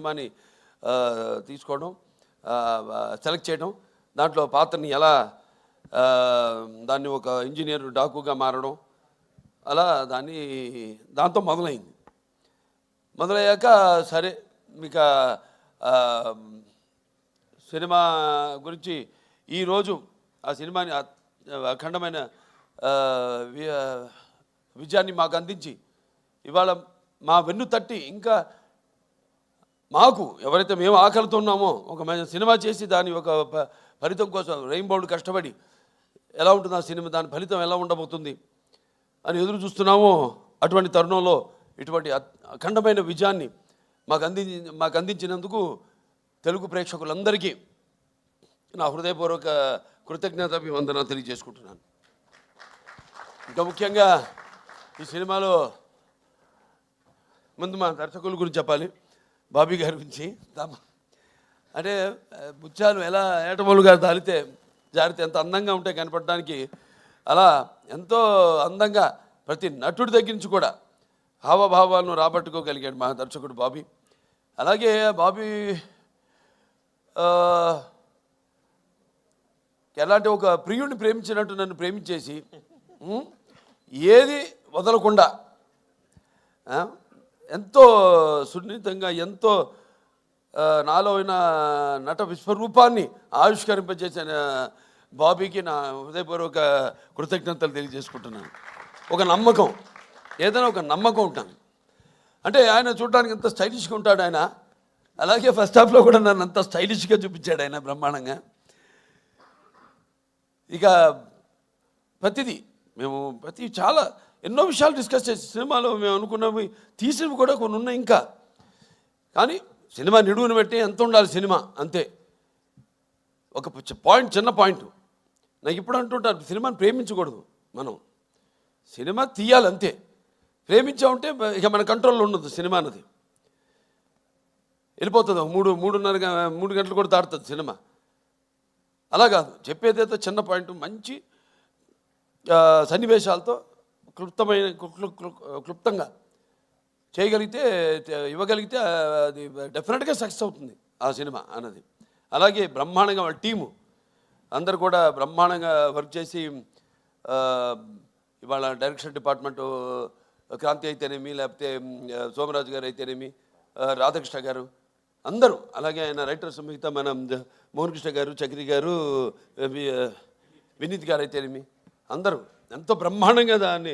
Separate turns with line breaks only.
సినిమాని తీసుకోవడం, సెలెక్ట్ చేయడం, దాంట్లో పాత్రని ఎలా దాన్ని ఒక ఇంజనీర్ డాకుగా మారడం, అలా దాంతో మొదలయ్యాక సరే మీకు సినిమా గురించి ఈరోజు ఆ సినిమాని అఖండమైన విజయాన్ని మాకు అందించి ఇవాళ మా వెన్ను తట్టి ఇంకా మాకు ఎవరైతే మేము ఆకలితో ఉన్నామో ఒక సినిమా చేసి దాని ఒక ఫలితం కోసం రెయిన్బోర్డ్ కష్టపడి ఎలా ఉంటుంది ఆ సినిమా, దాని ఫలితం ఎలా ఉండబోతుంది అని ఎదురు చూస్తున్నామో అటువంటి తరుణంలో ఇటువంటి అఖండమైన విజయాన్ని మాకు అందించినందుకు తెలుగు ప్రేక్షకులందరికీ నా హృదయపూర్వక కృతజ్ఞతాభివందనాలు తెలియజేసుకుంటున్నాను. ఇంకా ముఖ్యంగా ఈ సినిమాలో ముందు మా దర్శకుల గురించి చెప్పాలి. బాబీ గారి గురించి అంటే ముత్యాలు ఎలా ఏటమూలుగా జారితే ఎంత అందంగా ఉంటాయి కనపడడానికి, అలా ఎంతో అందంగా ప్రతి నటుడి దగ్గర నుంచి కూడా హావభావాలను రాబట్టుకోగలిగాడు మా దర్శకుడు బాబీ. అలాగే బాబీ ఎలాంటి ఒక ప్రియుడిని ప్రేమించినట్టు నన్ను ప్రేమించేసి ఏది వదలకుండా ఎంతో సున్నితంగా ఎంతో నాలో అయిన నట విశ్వరూపాన్ని ఆవిష్కరింపజేసిన బాబీకి నా హృదయపూర్వక కృతజ్ఞతలు తెలియజేసుకుంటున్నాను. ఒక నమ్మకం, ఏదైనా ఒక నమ్మకం ఉంటాను. అంటే ఆయన చూడడానికి ఎంత స్టైలిష్గా ఉంటాడు ఆయన, అలాగే ఫస్ట్ హాఫ్లో కూడా నన్ను అంత స్టైలిష్గా చూపించాడు ఆయన బ్రహ్మాండంగా. ఇక ప్రతి చాలా ఎన్నో విషయాలు డిస్కస్ చేసి సినిమాలో మేము అనుకున్నవి తీసినవి కూడా కొన్ని ఉన్నాయి ఇంకా. కానీ సినిమా నిడువును బట్టి ఎంత ఉండాలి సినిమా అంతే. ఒక చిన్న పాయింట్ నాకు ఇప్పుడు అంటుంటారు, సినిమాని ప్రేమించకూడదు, మనం సినిమా తీయాలి అంతే. ప్రేమించామంటే ఇక మన కంట్రోల్లో ఉండదు సినిమా అన్నది, వెళ్ళిపోతుంది. 3 గంటలు కూడా దాటుతుంది సినిమా. అలా కాదు, చెప్పేదైతే చిన్న పాయింట్ మంచి సన్నివేశాలతో క్లుప్తంగా చేయగలిగితే ఇవ్వగలిగితే అది డెఫినెట్గా సక్సెస్ అవుతుంది ఆ సినిమా అన్నది. అలాగే బ్రహ్మాండంగా వాళ్ళ టీము అందరు కూడా బ్రహ్మాండంగా వర్క్ చేసి ఇవాళ డైరెక్షన్ డిపార్ట్మెంటు క్రాంతి అయితేనేమి, లేకపోతే సోమరాజు గారు అయితేనేమి, రాధాకృష్ణ గారు అందరూ, అలాగే ఆయన రైటర్స్ మిగతా మన మోహన్ కృష్ణ గారు, చక్రి గారు, వినీత్ గారు అయితేనేమి అందరూ ఎంతో బ్రహ్మాండంగా దాన్ని